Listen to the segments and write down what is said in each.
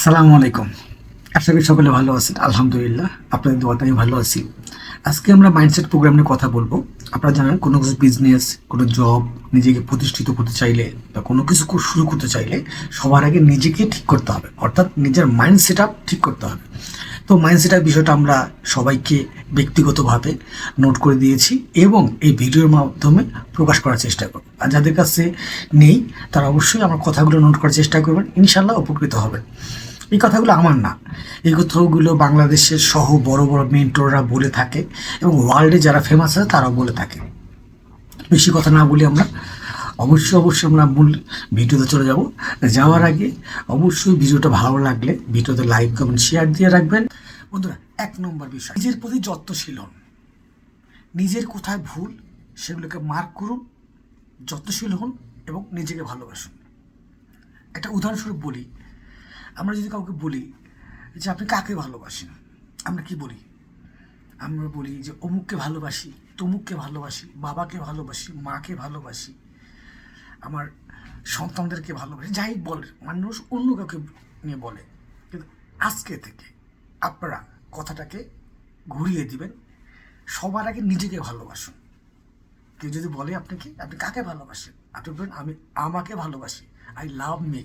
আসসালামু আলাইকুম। আশা করি সকলে ভালো আছেন। আলহামদুলিল্লাহ, আপনাদের দোয়াতে আমি ভালো আছি। আজকে আমরা মাইন্ডসেট প্রোগ্রাম নিয়ে কথা বলবো। আপনারা জানেন, কোনো কিছু বিজনেস, কোনো জব, নিজেকে প্রতিষ্ঠিত করতে চাইলে বা কোনো কিছু শুরু করতে চাইলে সবার আগে নিজেকে ঠিক করতে হবে, অর্থাৎ নিজের মাইন্ড সেট আপ ঠিক করতে হবে। তো মাইন্ড সেট আপ বিষয়টা আমরা সবাইকে ব্যক্তিগতভাবে নোট করে দিয়েছি এবং এই ভিডিওর মাধ্যমে প্রকাশ করার চেষ্টা করব। আর যাদের কাছে নেই তারা অবশ্যই আমার কথাগুলো নোট করার চেষ্টা করবেন, ইনশাল্লাহ উপকৃত হবেন। এই কথাগুলো আমার না, এই কথাগুলো বাংলাদেশের সহ বড় বড় মেন্টররা বলে থাকে এবং ওয়ার্ল্ডে যারা ফেমাস আছে তারাও বলে থাকে। বেশি কথা না বলি আমরা অবশ্যই আমরা মূল ভিডিওতে চলে যাব। যাওয়ার আগে অবশ্যই ভিডিওটা ভালো লাগলে ভিডিওতে লাইক কমেন্ট শেয়ার দিয়ে রাখবেন। বন্ধুরা, 1 নম্বর বিষয়, নিজের প্রতি যত্নশীল হন। নিজের কোথায় ভুল সেগুলোকে মার্ক করুন, যত্নশীল হন এবং নিজেকে ভালোবাসুন। একটা উদাহরণস্বরূপ বলি, আমরা যদি কাউকে বলি যে আপনি কাকে ভালোবাসেন, আমরা কি বলি? আমরা বলি যে অমুককে ভালোবাসি, তমুককে ভালোবাসি, বাবাকে ভালোবাসি, মাকে ভালোবাসি, আমার সন্তানদেরকে ভালোবাসি, যাই বলে মানুষ অন্য কাউকে নিয়ে বলে। কিন্তু আজকে থেকে আপনারা কথাটাকে ঘুরিয়ে দিবেন, সবার আগে নিজেকে ভালোবাসুন। কেউ যদি বলে আপনাকে আপনি কাকে ভালোবাসেন, আপনি বলবেন আমি আমাকে ভালোবাসি, আই লাভ মি,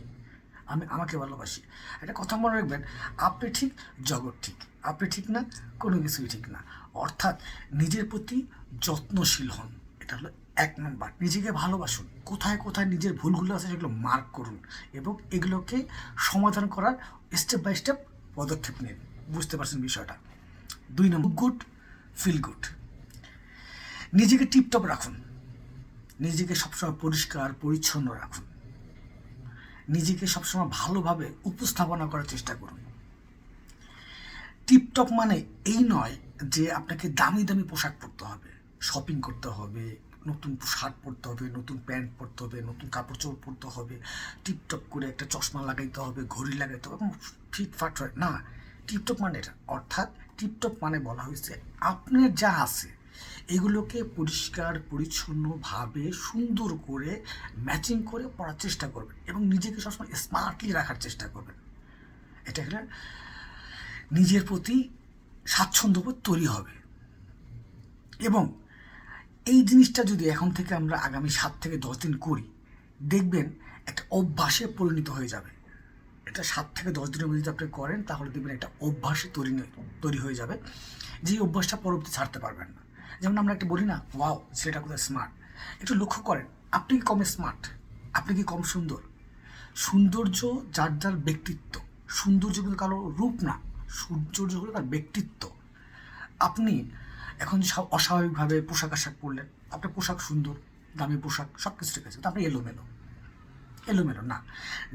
আমি আমাকে ভালোবাসি। একটা কথা মনে রাখবেন, আপনি ঠিক জগৎ ঠিক, আপনি ঠিক না কোনো কিছুই ঠিক না। অর্থাৎ নিজের প্রতি যত্নশীল হন, এটা হলো 1 নম্বর। নিজেকে ভালোবাসুন, কোথায় কোথায় নিজের ভুলগুলো আছে সেগুলো মার্ক করুন এবং এগুলোকে সমাধান করার স্টেপ বাই স্টেপ পদক্ষেপ নিন। বুঝতে পারছেন বিষয়টা? 2 নম্বর, গুড ফিল গুড। নিজেকে টিপটপ রাখুন, নিজেকে সবসময় পরিষ্কার পরিচ্ছন্ন রাখুন, নিজেকে সবসময় ভালোভাবে উপস্থাপনা করার চেষ্টা করুন। টিপটপ মানে এই নয় যে আপনাকে দামি দামি পোশাক পরতে হবে, শপিং করতে হবে, নতুন শার্ট পরতে হবে, নতুন প্যান্ট পরতে হবে, নতুন কাপড় চোপড় পরতে হবে, টিপটপ করে একটা চশমা লাগাইতে হবে, ঘড়ি লাগাইতে হবে, ফিটফাট হয় না। টিপটপ মানে এটা, অর্থাৎ টিপটপ মানে বলা হয়েছে আপনার যা আছে এগুলোকে পরিষ্কার পরিচ্ছন্নভাবে সুন্দর করে ম্যাচিং করে পড়ার চেষ্টা করবেন এবং নিজেকে সবসময় স্মার্টলি রাখার চেষ্টা করবেন। এটা হলে নিজের প্রতি স্বাচ্ছন্দ্যবোধ তৈরি হবে। এবং এই জিনিসটা যদি এখন থেকে আমরা আগামী 7 থেকে 10 দিন করি, দেখবেন একটা অভ্যাসে পরিণত হয়ে যাবে। এটা 7 থেকে 10 দিনের মধ্যে যদি আপনি করেন তাহলে দেখবেন একটা অভ্যাসে তৈরি হয়ে যাবে, যে অভ্যাসটা পরবর্তী ছাড়তে পারবেন না। যেমন আমরা একটা বলি না, ওয়াও ছেলেটা কোথায় স্মার্ট। একটু লক্ষ্য করেন, আপনি কি কম স্মার্ট? আপনি কি কম সুন্দর? সৌন্দর্য যার যার ব্যক্তিত্ব। সৌন্দর্য কিন্তু কারো রূপ না, সৌন্দর্য হলো তার ব্যক্তিত্ব। আপনি এখন অস্বাভাবিকভাবে পোশাক আশাক পরলেন, আপনার পোশাক সুন্দর, দামি পোশাক, সব কিছু ঠিক আছে, কিন্তু আপনি এলোমেলো এলোমেলো না।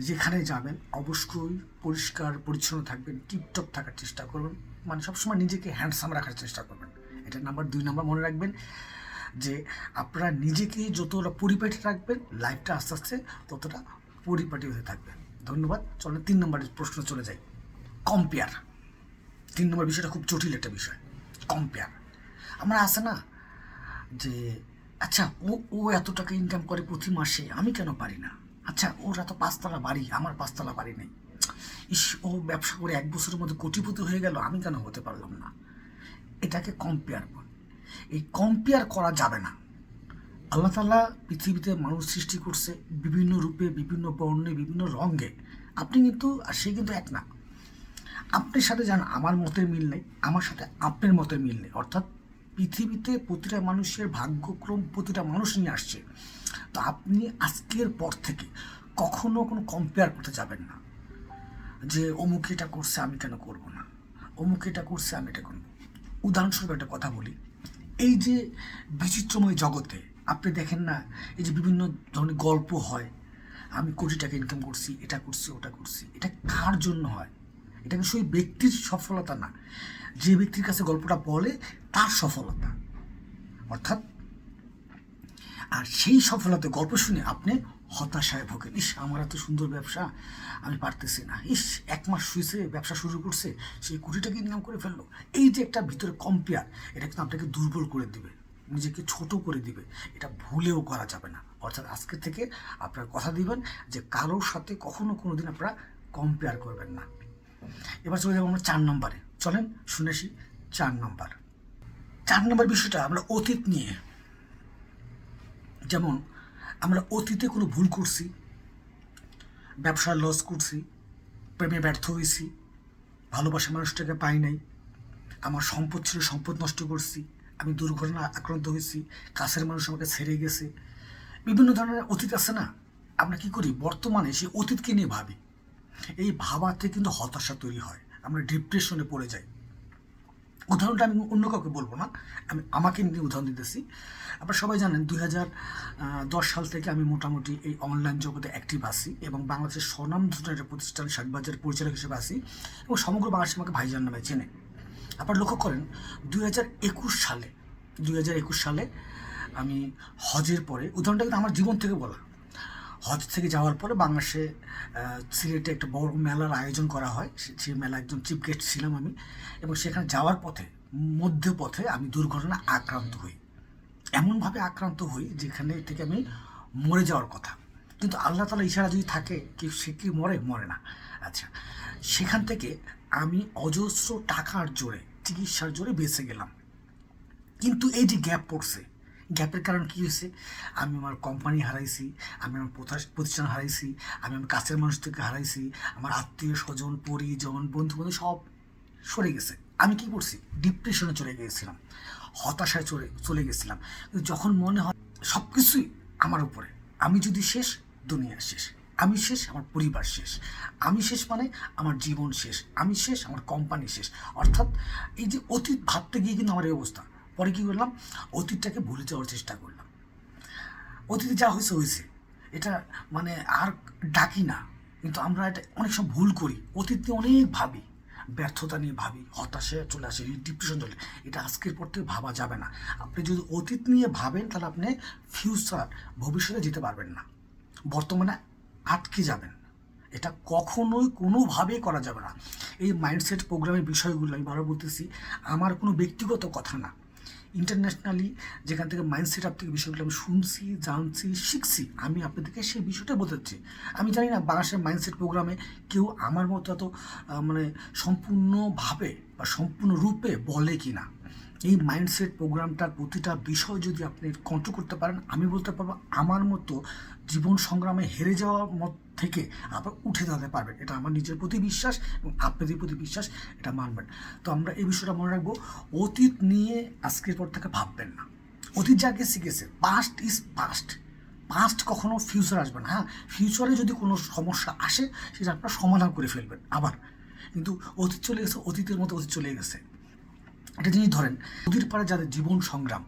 যেখানে যাবেন অবশ্যই পরিষ্কার পরিচ্ছন্ন থাকবেন, টিপটপ থাকার চেষ্টা করবেন, মানে সবসময় নিজেকে হ্যান্ডসাম রাখার চেষ্টা করবেন। এটা নাম্বার 2 নম্বর। মনে রাখবেন যে আপনারা নিজেকে যতটা পরিপাটি রাখবেন, লাইফটা আস্তে আস্তে ততটা পরিপাটি হতে থাকবে। ধন্যবাদ। চলেন 3 নম্বরের প্রশ্ন চলে যাই। কম্পেয়ার। 3 নম্বর বিষয়টা খুব জটিল একটা বিষয়, কম্পেয়ার। আমরা আছে না যে আচ্ছা ও ও এত টাকা ইনকাম করে প্রতি মাসে, আমি কেন পারি না? আচ্ছা ওর এত 5 তলা বাড়ি, আমার 5 তলা বাড়ি নেই। ইস, ও ব্যবসা করে 1 বছরের মধ্যে কোটিপতি হয়ে গেল, আমি কেন হতে পারলাম না? এটাকে কম্পেয়ার বল। এই কম্পেয়ার করা যাবে না। আল্লাহ তাআলা পৃথিবীতে মানুষ সৃষ্টি করছে বিভিন্ন রূপে, বিভিন্ন বর্ণে, বিভিন্ন রঙে। আপনি কিন্তু আর সে কিন্তু এক না। আপনার সাথে যেন আমার মতের মিল নেই, আমার সাথে আপনার মতের মিল নেই। অর্থাৎ পৃথিবীতে প্রতিটা মানুষের ভাগ্যক্রম প্রতিটা মানুষ নিয়ে আসছে। তো আপনি আজকের পর থেকে কখনো কোনো কম্পেয়ার করতে যাবেন না যে অমুক এটা করছে আমি কেন করব না, অমুক এটা করছে আমি এটা করব। উদাহরণস্বরূপ একটা কথা বলি, এই যে বিচিত্রময় জগতে আপনি দেখেন না, এই যে বিভিন্ন ধরনের গল্প হয়, আমি কোটি টাকা ইনকাম করছি, এটা করছি ওটা করছি, এটা কার জন্য হয়? এটা কিন্তু সেই ব্যক্তির সফলতা না, যে ব্যক্তির কাছে গল্পটা বলে তার সফলতা। অর্থাৎ আর সেই সফলতার গল্প শুনে আপনি হতাশায় ভোগেন, ইস আমার এত সুন্দর ব্যবসা, আমি পারতেছি না, ইস 1 মাস শুয়েছে ব্যবসা শুরু করছে, সেই কোটি টাকা ইনকাম করে ফেললো। এই যে একটা ভিতরে কম্পেয়ার, এটা কিন্তু আপনাকে দুর্বল করে দিবে, নিজেকে ছোট করে দিবে। এটা ভুলেও করা যাবে না। অর্থাৎ আজকে থেকে আপনারা কথা দিবেন যে কারোর সাথে কখনো কোনো দিন আপনারা কম্পেয়ার করবেন না। এবার চলে যাবো আমরা 4 নম্বরে। চলেন শুনে আসি 4 নম্বর। 4 নম্বর বিষয়টা আমরা অতীত নিয়ে। যেমন আমরা অতীতে কোনো ভুল করছি, ব্যবসায় লস করছি, প্রেমে ব্যর্থ হয়েছি, ভালোবাসা মানুষটাকে পাই নাই, আমার সম্পদ ছিল সম্পদ নষ্ট করছি, আমি দুর্ঘটনা আক্রান্ত হয়েছি, কাছের মানুষ আমাকে ছেড়ে গেছে, বিভিন্ন ধরনের অতীত আছে না। আমরা কি করি, বর্তমানে সেই অতীতকে নিয়ে ভাবি। এই ভাবাতে কিন্তু হতাশা তৈরি হয়, আমরা ডিপ্রেশনে পড়ে যাই। উদাহরণটা আমি অন্য কাউকে বলবো না, আমি আমাকে নিয়ে উদাহরণ দিতেছি। আপনারা সবাই জানেন 2010 সাল থেকে আমি মোটামুটি এই অনলাইন জগতে অ্যাক্টিভ আছি এবং বাংলাদেশের স্বনামধন্য একটা প্রতিষ্ঠান শাকবাজার পরিচালক হিসেবে আছি এবং সমগ্র বাংলাদেশ আমাকে ভাইজান নামে চেনে। আপনারা লক্ষ্য করেন 2021 সালে আমি হজের পরে, উদাহরণটা কিন্তু আমার জীবন থেকে বলা, হজ থেকে যাওয়ার পরে বাংলাদেশে সিলেটে একটা বড় মেলার আয়োজন করা হয়, সেই মেলা একজন চিফ গেস্ট ছিলাম আমি, এবং সেখানে যাওয়ার পথে মধ্যপথে আমি দুর্ঘটনা আক্রান্ত হই। এমনভাবে আক্রান্ত হই যেখানে থেকে আমি মরে যাওয়ার কথা, কিন্তু আল্লাহ তাআলা ইশারা যদি থাকে কি সে কি মরে না। আচ্ছা, সেখান থেকে আমি অজস্র টাকার জোরে, চিকিৎসার জোরে বেঁচে গেলাম। কিন্তু এই যে গ্যাপ পড়ছে, গ্যাপের কারণ কী হয়েছে, আমি আমার কোম্পানি হারাইছি, আমি আমার প্রতিষ্ঠান হারাইছি, আমি আমার কাছের মানুষ থেকে হারাইছি, আমার আত্মীয় স্বজন, পরিজন, বন্ধু বান্ধব সব সরে গেছে। আমি কি করছি, ডিপ্রেশনে চলে গিয়েছিলাম, হতাশায় চলে গেছিলাম। কিন্তু যখন মনে হয় সব কিছুই আমার উপরে, আমি যদি শেষ, দুনিয়া শেষ, আমি শেষ, আমার পরিবার শেষ, আমি শেষ মানে আমার জীবন শেষ, আমি শেষ, আমার কোম্পানি শেষ। অর্থাৎ এই যে অতীত ভাবতে গিয়ে কিন্তু আমার এই অবস্থা। পরে কী করলাম, অতীতটাকে ভুলে যাওয়ার চেষ্টা করলাম। অতীতে যা হয়েছে হয়েছে, এটা মানে আর ডাকি না। কিন্তু আমরা এটা অনেক সময় ভুল করি, অতীত নিয়ে অনেক ভাবি, ব্যর্থতা নিয়ে ভাবি, হতাশে চলে আসে, ডিপ্রেশন চলে। এটা আজকের পর থেকে ভাবা যাবে না। আপনি যদি অতীত নিয়ে ভাবেন তাহলে আপনি ভবিষ্যতে যেতে পারবেন না, বর্তমানে আটকে যাবেন। এটা কখনোই কোনোভাবেই করা যাবে না। এই মাইন্ডসেট প্রোগ্রামের বিষয়গুলো আমি বারবার বলতেছি, আমার কোনো ব্যক্তিগত কথা না, ইন্টারন্যাশনালি যেখান থেকে মাইন্ডসেট আপ থেকে বিষয়গুলো আমি শুনছি, জানছি, শিখছি, আমি আপনাদেরকে সেই বিষয়টা বলতেছি। আমি জানি না বাংলাদেশের মাইন্ডসেট প্রোগ্রামে কেউ আমার মতো এত মানে সম্পূর্ণভাবে বা সম্পূর্ণরূপে বলে কি না। এই মাইন্ডসেট প্রোগ্রামটার প্রতিটা বিষয় যদি আপনি কন্ট্রোল করতে পারেন, আমি বলতে পারবো আমার মতো জীবন সংগ্রামে হেরে যাওয়ার থেকে আবার উঠে দাঁড়াতে পারবেন। এটা আমার নিজের প্রতি বিশ্বাস এবং আপনাদের প্রতি বিশ্বাস, এটা মানবেন। তো আমরা এই বিষয়টা মনে রাখবো, অতীত নিয়ে আজকের পর থেকে ভাববেন না। অতীত যা গেছে গেছে, পাস্ট ইজ পাস্ট। পাস্ট কখনো ফিউচার আসবে না। হ্যাঁ, ফিউচারে যদি কোনো সমস্যা আসে সেটা আপনারা সমাধান করে ফেলবেন আবার, কিন্তু অতীত চলে গেছে, অতীতের মতো অতীত চলে গেছে। একটা জিনিস ধরেন, নদীর পাড়ে যাদের জীবন সংগ্রাম,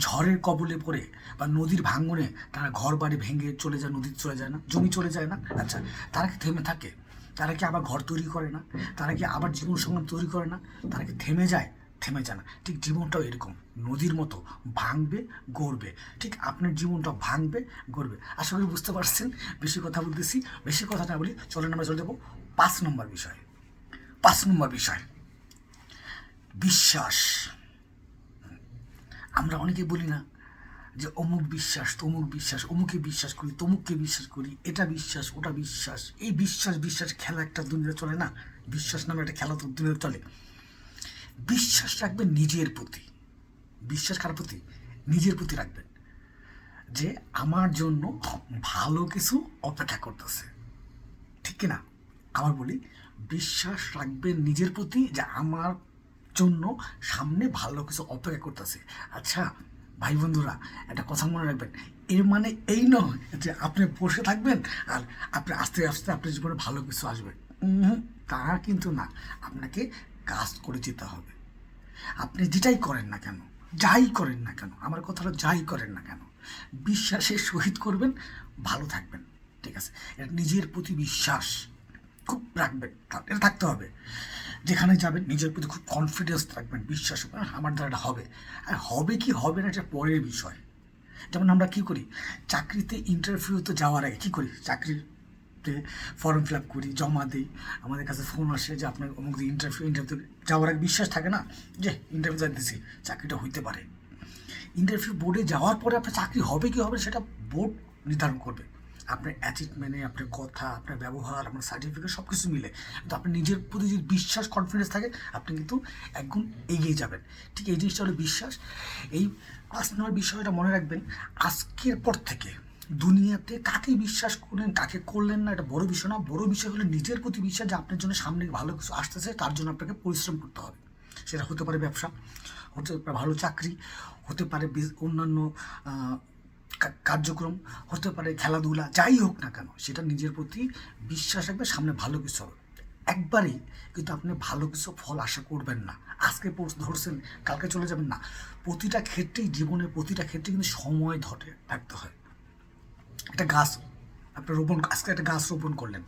ঝড়ের কবলে পড়ে বা নদীর ভাঙনে তারা ঘর বাড়ি ভেঙে চলে যায়, নদীতে চলে যায় না, জমি চলে যায় না, আচ্ছা, তারা কি থেমে থাকে? তারা কি আবার ঘর তৈরি করে না? তারা কি আবার জীবন সংগ্রাম তৈরি করে না? তারা কি থেমে যায়? থেমে যায় না। ঠিক জীবনটাও এরকম, নদীর মতো ভাঙবে, গড়বে। ঠিক আপনার জীবনটাও ভাঙবে, গড়বে। আশা করি বুঝতে পারছেন। বেশি কথা বলতেছি, বেশি কথা না বলি, চলেন আমরা চলে যাবো 5 নম্বর বিষয়। 5 নম্বর বিষয়, বিশ্বাস। আমরা অনেকে বলি না যে অমুক বিশ্বাস, তমুক বিশ্বাস, অমুকে বিশ্বাস করি, তমুককে বিশ্বাস করি, এটা বিশ্বাস, ওটা বিশ্বাস। এই বিশ্বাস খেলা একটা দুনিয়া চলে না, বিশ্বাস নামে একটা খেলা তো দুনিয়া চলে। বিশ্বাস রাখবেন নিজের প্রতি। বিশ্বাস কার প্রতি? নিজের প্রতি রাখবেন, যে আমার জন্য ভালো কিছু অপেক্ষা করতেছে, ঠিক কিনা? আবার বলি, বিশ্বাস রাখবেন নিজের প্রতি যে আমার জন্য সামনে ভালো কিছু অপেক্ষা করতেছে। আচ্ছা ভাই বন্ধুরা, একটা কথা মনে রাখবেন, এর মানে এই নয় যে আপনি বসে থাকবেন আর আপনি আস্তে আস্তে আপনার জীবনে ভালো কিছু আসবে, তা কিন্তু না। আপনাকে কাজ করে যেতে হবে। আপনি যেটাই করেন না কেন, যাই করেন না কেন, আমার কথাটা যাই করেন না কেন, বিশ্বাসের সহিত করবেন, ভালো থাকবেন, ঠিক আছে? এটা নিজের প্রতি বিশ্বাস খুব রাখবেন, এটা থাকতে হবে। যেখানে যাবেন নিজের প্রতি খুব কনফিডেন্স রাখবেন, বিশ্বাস আমার দ্বারা এটা হবে। আর হবে কি হবে না এটা পরের বিষয়। যেমন আমরা কী করি, চাকরিতে ইন্টারভিউতে যাওয়ার আগে কী করি, চাকরিতে ফর্ম ফিল আপ করি, জমা দিই, আমাদের কাছে ফোন আসে যে আপনার অমুক ইন্টারভিউতে যাওয়ার আগে বিশ্বাস থাকে না যে ইন্টারভিউ দিচ্ছি, চাকরিটা হইতে পারে। ইন্টারভিউ বোর্ডে যাওয়ার পরে আপনার চাকরি হবে কি হবে সেটা বোর্ড নির্ধারণ করবে। আপনার অ্যাচিভমেন্টে, আপনার কথা, আপনার ব্যবহার, আপনার সার্টিফিকেট সব কিছু মিলে, কিন্তু আপনার নিজের প্রতি যদি বিশ্বাস, কনফিডেন্স থাকে, আপনি কিন্তু একগুণ এগিয়ে যাবেন। ঠিক এই জিনিসটা হলো বিশ্বাস। এই 5 নম্বর বিষয়টা মনে রাখবেন, আজকের পর থেকে দুনিয়াতে কাকে বিশ্বাস করলেন কাকে করলেন না এটা বড় বিষয় না। বড় বিষয় হলো নিজের প্রতি বিশ্বাস, যে আপনার জন্য সামনে ভালো কিছু আসতেছে, তার জন্য আপনাকে পরিশ্রম করতে হবে। সেটা হতে পারে ব্যবসা, হতে পারে ভালো চাকরি, হতে পারে অন্যান্য কার্যক্রম, হতে পারে খেলাধুলা, যাই হোক না কেন, সেটা নিজের প্রতি বিশ্বাস রাখবে, সামনে ভালো কিছু হবে। একবারেই কিন্তু আপনি ভালো কিছু ফল আশা করবেন না। আজকে ধরছেন, কালকে চলে যাবেন না। প্রতিটা ক্ষেত্রেই, জীবনের প্রতিটা ক্ষেত্রে কিন্তু সময় ধরে থাকতে হয়। একটা গাছ আপনি আজকে একটা গাছ রোপণ করলেন,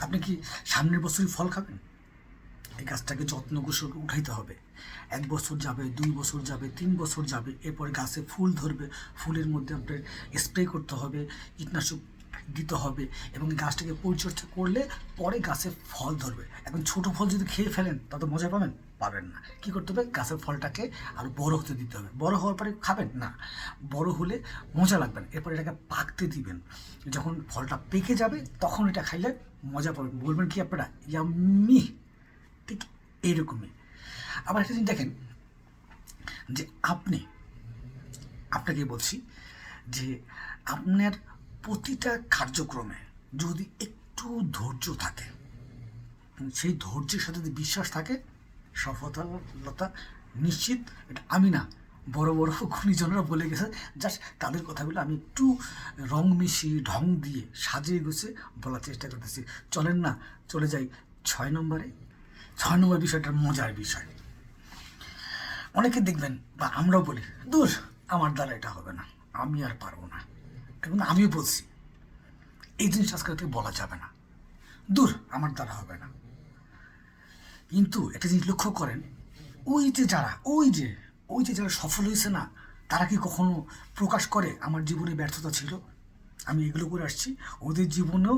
আপনি কি সামনের বছরই ফল খাবেন? এই গাছটাকে যত্ন করে উঠাইতে হবে। 1 বছর যাবে, 2 বছর যাবে, 3 বছর যাবে, এরপরে গাছে ফুল ধরবে। ফুলের মধ্যে আপনার স্প্রে করতে হবে, কীটনাশক দিতে হবে, এবং গাছটাকে পরিচর্যা করলে পরে গাছে ফল ধরবে। এখন ছোট ফল যদি খেয়ে ফেলেন তত মজা পাবেন না। কী করতে হবে? গাছের ফলটাকে আরও বড় হতে দিতে হবে। বড় হওয়ার পরে খাবেন না, বড় হলে মজা লাগবে না, এরপর এটাকে পাকতে দিবেন। যখন ফলটা পেকে যাবে তখন এটা খাইলে মজা পাবেন, বলবেন কি আপনারা, ইয়াম্মি। ঠিক এইরকমই। আবার একটা জিনিস দেখেন, যে আপনাকে বলছি যে আপনার প্রতিটা কার্যক্রমে যদি একটু ধৈর্য থাকে, সেই ধৈর্যের সাথে যদি বিশ্বাস থাকে, সফলতা নিশ্চিত। এটা আমি না, বড় বড় গুণীজনেরা বলে গেছে, জাস্ট তাদের কথাগুলো আমি একটু রং মিশিয়ে ঢং দিয়ে সাজিয়ে গুছিয়ে বলার চেষ্টা করতেছি। চলেন না, চলে যাই 6 নম্বরে। 6 নম্বর বিষয়টা মজার বিষয়। অনেকে দেখবেন, বা আমরাও বলি, দূর আমার দ্বারা এটা হবে না, আমি আর পারবো না। এবং আমিও বলছি এই জিনিসটা আজকাল থেকে বলা যাবে না, দূর আমার দ্বারা হবে না। কিন্তু একটা জিনিস লক্ষ্য করেন, ওই যে যারা সফল হয়েছে না, তারা কি কখনো প্রকাশ করে আমার জীবনে ব্যর্থতা ছিল, আমি এগুলো করে আসছি? ওদের জীবনেও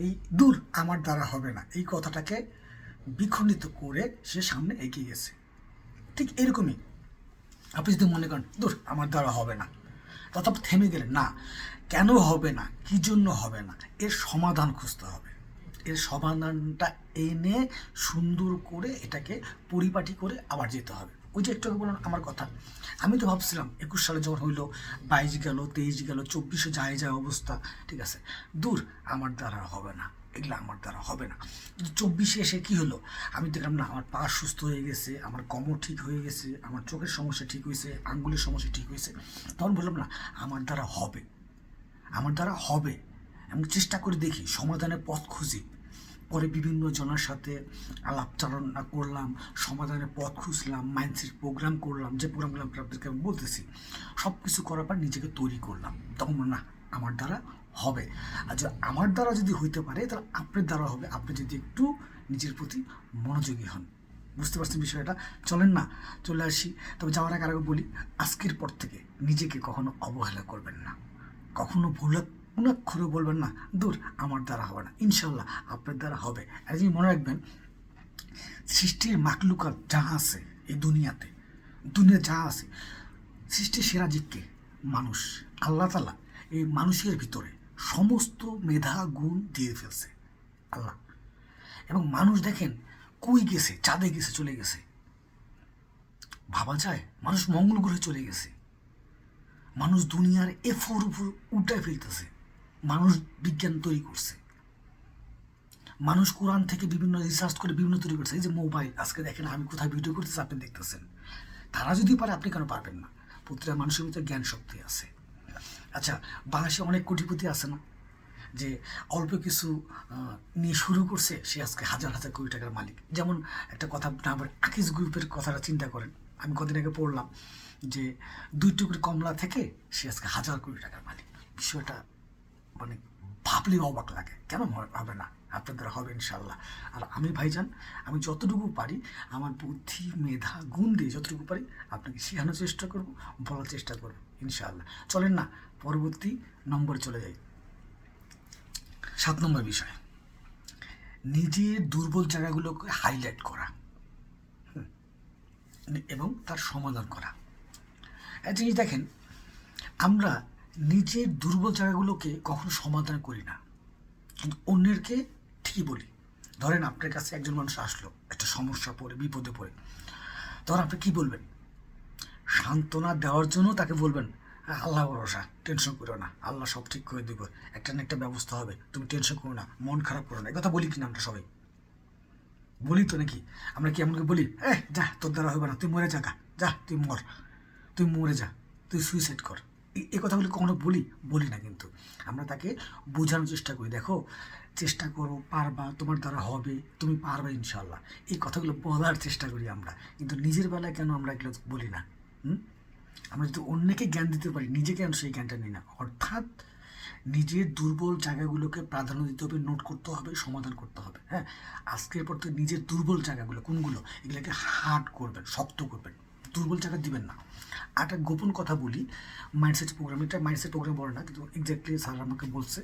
এই দূর আমার দ্বারা হবে না এই কথাটাকে বিখণ্ডিত করে সে সামনে এগিয়ে গেছে। ঠিক এরকমই আপনি যদি মনে করেন দূর আমার দ্বারা হবে না, তত থেমে গেলেন না। কেন হবে না, কী জন্য হবে না, এর সমাধান খুঁজতে হবে। এর সমাধানটা এনে সুন্দর করে এটাকে পরিপাটি করে আবার যেতে হবে। ওই যে একটু আগে বললাম আমার কথা, আমি তো ভাবছিলাম 21 সালে যখন হইলো, 22 গেল, 23 গেল, 24-এ যায় অবস্থা, ঠিক আছে, দূর আমার দ্বারা হবে না, এগুলো আমার দ্বারা হবে না। 24-এ এসে কী হলো, আমি দেখলাম না আমার পা সুস্থ হয়ে গেছে, আমার কোমর ঠিক হয়ে গেছে, আমার চোখের সমস্যা ঠিক হয়েছে, আঙ্গুলের সমস্যা ঠিক হয়েছে। তখন বললাম না আমার দ্বারা হবে, আমার দ্বারা হবে। আমি চেষ্টা করে দেখি, সমাধানের পথ খুঁজি। পরে বিভিন্ন জনের সাথে আলাপচারণা করলাম, সমাধানের পথ খুঁজলাম, মাইন্ডসেট প্রোগ্রাম করলাম, যে প্রোগ্রামগুলো আপনাদেরকে আমি বলতেছি, সব কিছু করার পর নিজেকে তৈরি করলাম। তখন না আমার দ্বারা হবে। আর যদি আমার দ্বারা যদি হইতে পারে, তাহলে আপনার দ্বারা হবে, আপনি যদি একটু নিজের প্রতি মনোযোগী হন। বুঝতে পারছেন বিষয়টা? চলেন না চলে আসি। তবে যাওয়ার আগে বলি, আজকের পর থেকে নিজেকে কখনো অবহেলা করবেন না, কখনো পুনাক্ষরে বলবেন না দূর আমার দ্বারা হবে না, ইনশাল্লাহ আপনার দ্বারা হবে। আর যিনি মনে রাখবেন, সৃষ্টির মাকলুকাত যা আছে এই দুনিয়া যা আছে, সৃষ্টির সেরা জীবকে মানুষ, আল্লাহ তাআলা এই মানুষের ভিতরে সমস্ত মেধা গুণ দিয়ে ফেলছে আল্লাহ। এবং মানুষ দেখেন কই গেছে, চাঁদে গেছে, চলে গেছে, ভাবা যায়? মানুষ মঙ্গল গ্রহে চলে গেছে, মানুষ দুনিয়ার এফোর উপর উল্টায় ফেলতেছে, মানুষ বিজ্ঞান তৈরি করছে, মানুষ কোরআন থেকে বিভিন্ন রিসার্চ করে বিভিন্ন তৈরি করছে। এই যে মোবাইল, আজকে দেখেন আমি কোথায় ভিডিও করতেছি আপনি দেখতেছেন। তারা যদি পারে আপনি কেন পারবেন না? প্রতিটা মানুষের ভিতরে জ্ঞান শক্তি আছে। আচ্ছা, বাংলাদেশে অনেক কোটিপতি আছে না, যে অল্প কিছু নিয়ে শুরু করছে, সে আজকে হাজার হাজার কোটি টাকার মালিক। যেমন একটা কথা, আবার আকিজ গ্রুপের কথাটা চিন্তা করেন। আমি কদিন আগে পড়লাম যে 2 টুকরি কমলা থেকে সে আজকে হাজার কোটি টাকার মালিক। বিষয়টা মানে ভাবলেই অবাক লাগে। কেন হবে না? আপনার দ্বারা হবে ইনশাল্লাহ। আর আমি ভাইজান, আমি যতটুকু পারি আমার বুদ্ধি মেধা গুণ দিয়ে যতটুকু পারি আপনাকে শেখানোর চেষ্টা করব, বলার চেষ্টা করব ইনশাআল্লাহ। চলেন না পরবর্তী নম্বরে চলে যাই। 7 নম্বর বিষয়, নিজের দুর্বল জায়গাগুলোকে হাইলাইট করা এবং তার সমাধান করা। এক জিনিস দেখেন, আমরা নিজের দুর্বল জায়গাগুলোকে কখনো সমাধান করি না, কিন্তু অন্যেরকে ঠিকই বলি। ধরেন আপনার কাছে একজন মানুষ আসলো একটা সমস্যা পড়ে, বিপদে পড়ে, তখন আপনি কী বলবেন? সান্ত্বনা দেওয়ার জন্য তাকে বলবেন, "হ্যাঁ, আল্লাহ ভরসা, টেনশন করো না, আল্লাহ সব ঠিক করে দেবো, একটা না একটা ব্যবস্থা হবে, তুমি টেনশন করো না, মন খারাপ করো না।" এই কথা বলি কিনা আমরা সবাই? বলি তো নাকি? আমরা কি এমনকি বলি, যা, তোর দ্বারা হবে না, তুই মরে যা, যা তুই মর, তুই মরে যা, তুই সুইসাইড কর, এই কথাগুলো কখনো বলি? বলি না। কিন্তু আমরা তাকে বোঝানোর চেষ্টা করি, দেখো, চেষ্টা করো, পারবা, তোমার দ্বারা হবে, তুমি পারবা ইনশাল্লাহ, এই কথাগুলো বলার চেষ্টা করি আমরা। কিন্তু নিজের বেলায় কেন আমরা এগুলো বলি না? আমরা যদি অন্যকে জ্ঞান দিতে পারি, নিজে কেন সেই জ্ঞানটা নিই না? অর্থাৎ নিজের দুর্বল জায়গাগুলোকে প্রাধান্য দিতে হবে, নোট করতে হবে, সমাধান করতে হবে। হ্যাঁ, আজকের পর তো নিজের দুর্বল জায়গাগুলো কোনগুলো, এগুলোকে হার্ড করবেন, শক্ত করবেন, দুর্বল জায়গা দিবেন না। আর একটা গোপন কথা বলি, মাইন্ডসেট প্রোগ্রাম, এটা মাইন্ডসেট প্রোগ্রাম বলে না, কিন্তু এক্স্যাক্টলি স্যার আমাকে বলছে,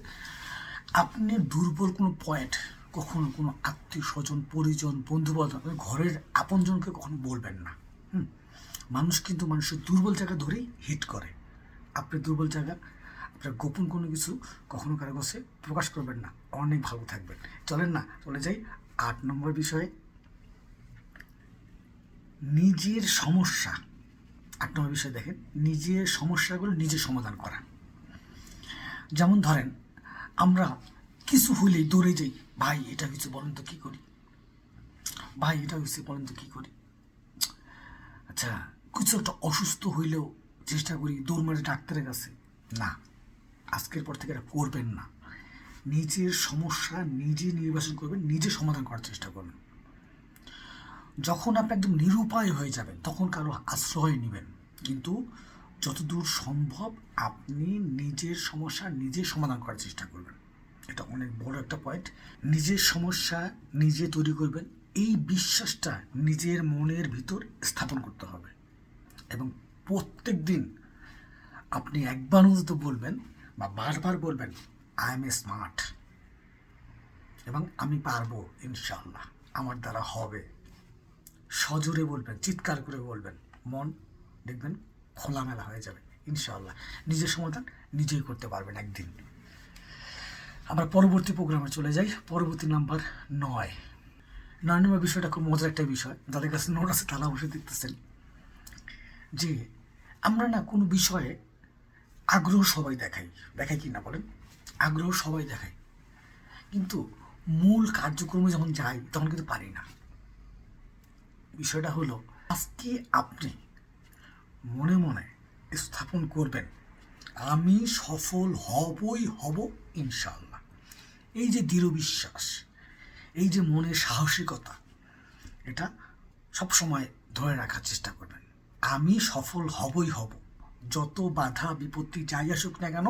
আপনি দুর্বল কোনো পয়েন্ট কখনো কোনো আত্মীয় স্বজন, পরিজন, বন্ধুবান্ধব, ঘরের আপনজনকে কখনো বলবেন না। মানুষ কিন্তু মানুষের দুর্বল জায়গা ধরেই হিট করে। আপনার দুর্বল জায়গা, আপনার গোপন কোনো কিছু কখনো কারো কাছে প্রকাশ করবেন না, অনেক ভালো থাকবেন। চলেন না, চলে যাই 8 নম্বর বিষয়ে, নিজের সমস্যা। 8 নম্বর বিষয় দেখেন, নিজের সমস্যাগুলো নিজে সমাধান করা। যেমন ধরেন, আমরা কিছু হইলেই দৌড়ে যাই, ভাই এটা কিছু বলেন তো কী করি, ভাই এটা হচ্ছে বলেন তো কী করি। আচ্ছা, কিছু একটা অসুস্থ হইলেও চেষ্টা করি দৌড় মারে ডাক্তারের কাছে। না, আজকের পর থেকে এটা করবেন না। নিজের সমস্যা নিজে নির্বাচন করবেন, নিজে সমাধান করার চেষ্টা করবেন। যখন আপনি একদম নিরুপায় হয়ে যাবেন, তখন কারো আশ্রয় নেবেন, কিন্তু যতদূর সম্ভব আপনি নিজের সমস্যা নিজে সমাধান করার চেষ্টা করবেন। এটা অনেক বড় একটা পয়েন্ট। নিজের সমস্যা নিজে তৈরি করবেন, এই বিশ্বাসটা নিজের মনের ভিতর স্থাপন করতে হবে। এবং প্রত্যেক দিন আপনি একবার অন্তত বলবেন বা বারবার বলবেন, আই এম এ স্মার্ট, এবং আমি পারবো ইনশাআল্লাহ, আমার দ্বারা হবে। সজোরে বলবেন, চিৎকার করে বলবেন, মন দেখবেন খোলামেলা হয়ে যাবে ইনশাআল্লাহ। নিজের সমাধান নিজেই করতে পারবেন একদিন। আমরা পরবর্তী প্রোগ্রামে চলে যাই, পরবর্তী নাম্বার 9। 9 নম্বর বিষয়টা খুব মজার একটা বিষয়, যাদের কাছে নোট আছে তারা অবশ্যই দেখতেছেন, যে আমরা না কোনো বিষয়ে আগ্রহ সবাই দেখাই কি না বলেন? আগ্রহ সবাই দেখাই, কিন্তু মূল কার্যক্রমে যখন যাই তখন কিন্তু পারি না। বিষয়টা হলো, আজকে আপনি মনে মনে স্থাপন করবেন, আমি সফল হবই হব ইনশাআল্লাহ। এই যে দৃঢ় বিশ্বাস, এই যে মনের সাহসিকতা, এটা সবসময় ধরে রাখার চেষ্টা করবেন। আমি সফল হবই হব, যত বাধা বিপত্তি যাই আসুক না কেন,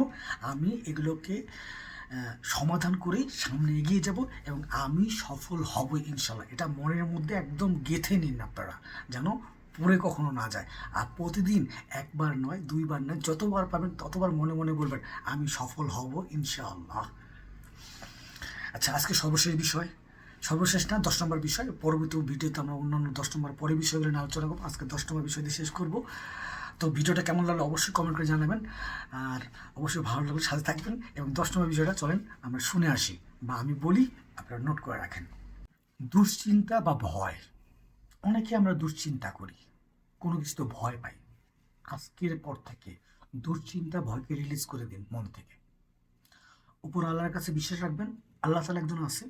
আমি এগুলোকে সমাধান করেই সামনে এগিয়ে যাব, এবং আমি সফল হবই ইনশাল্লাহ। এটা মনের মধ্যে একদম গেঁথে নিন আপনারা, যেন পড়ে কখনো না যায়। আর প্রতিদিন একবার নয়, 2বার নয়, যতবার পাবেন ততবার মনে মনে বলবেন, আমি সফল হব ইনশাআল্লাহ। আচ্ছা, আজকে সর্বশেষ না, 10 নম্বর বিষয়। পরবর্তী ভিডিওতে আমরা অন্যান্য 10 নম্বর পরে বিষয়গুলো নিয়ে আলোচনা করবো। আজকে 10 নম্বর বিষয় দিয়ে শেষ করবো। তো ভিডিওটা কেমন লাগলো অবশ্যই কমেন্ট করে জানাবেন, আর অবশ্যই ভালো লাগলে সাথে থাকবেন। এবং 10 নম্বর বিষয়টা চলেন আমরা শুনে আসি, বা আমি বলি, আপনারা নোট করে রাখেন। দুশ্চিন্তা বা ভয়। অনেকে আমরা দুশ্চিন্তা করি, কোনো কিছু তো ভয় পাই। আজকের পর থেকে দুশ্চিন্তা, ভয়কে রিলিজ করে দিন মন থেকে। উপর আল্লাহর কাছে বিশ্বাস রাখবেন, আল্লাহ তাআলা একজন আছে।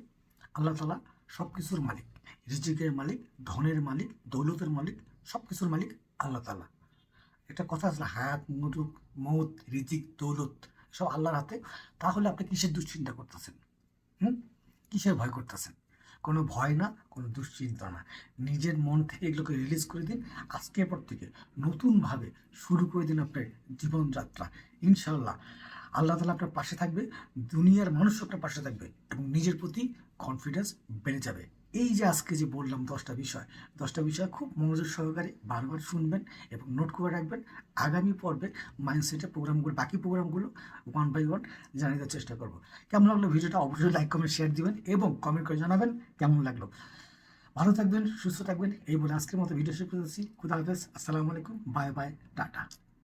আল্লাহ তাআলা সব কিছুর মালিক, রিজিকের মালিক, ধনের মালিক, দৌলতের মালিক, সব কিছুর মালিক আল্লাহ তাআলা। একটা কথা আছে, হায়াত, মৌত, রিজিক, দৌলত সব আল্লাহর হাতে। তাহলে আপনি কিসের দুশ্চিন্তা করতেছেন? কিসের ভয় করতেছেন? কোনো ভয় না, কোনো দুশ্চিন্তা না। নিজের মন থেকে এগুলোকে রিলিজ করে দিন। আজকের পর থেকে নতুনভাবে শুরু করে দিন আপনার জীবনযাত্রা। ইনশাআল্লাহ আল্লাহ তাআলা আপনার পাশে থাকবে, দুনিয়ার মানুষ আপনার পাশে থাকবে, এবং নিজের প্রতি কনফিডেন্স বেড়ে যাবে। এই যে আজকে যে বললাম 10টা বিষয় খুব মনোযোগ সহকারে বারবার শুনবেন এবং নোট করে রাখবেন। আগামী পর্বে মাইন্ডসেটের প্রোগ্রামগুলো, বাকি প্রোগ্রামগুলো 1 বাই 1 জানিয়ে দেওয়ার চেষ্টা করবো। কেমন লাগলো ভিডিওটা অবশ্যই লাইক, কমেন্ট, শেয়ার দিবেন, এবং কমেন্ট করে জানাবেন কেমন লাগলো। ভালো থাকবেন, সুস্থ থাকবেন, এই বলে আজকের মতো ভিডিও শেষ করতেছি। খুদা হাফেজ, আসসালামু আলাইকুম, বাই বাই, টাটা।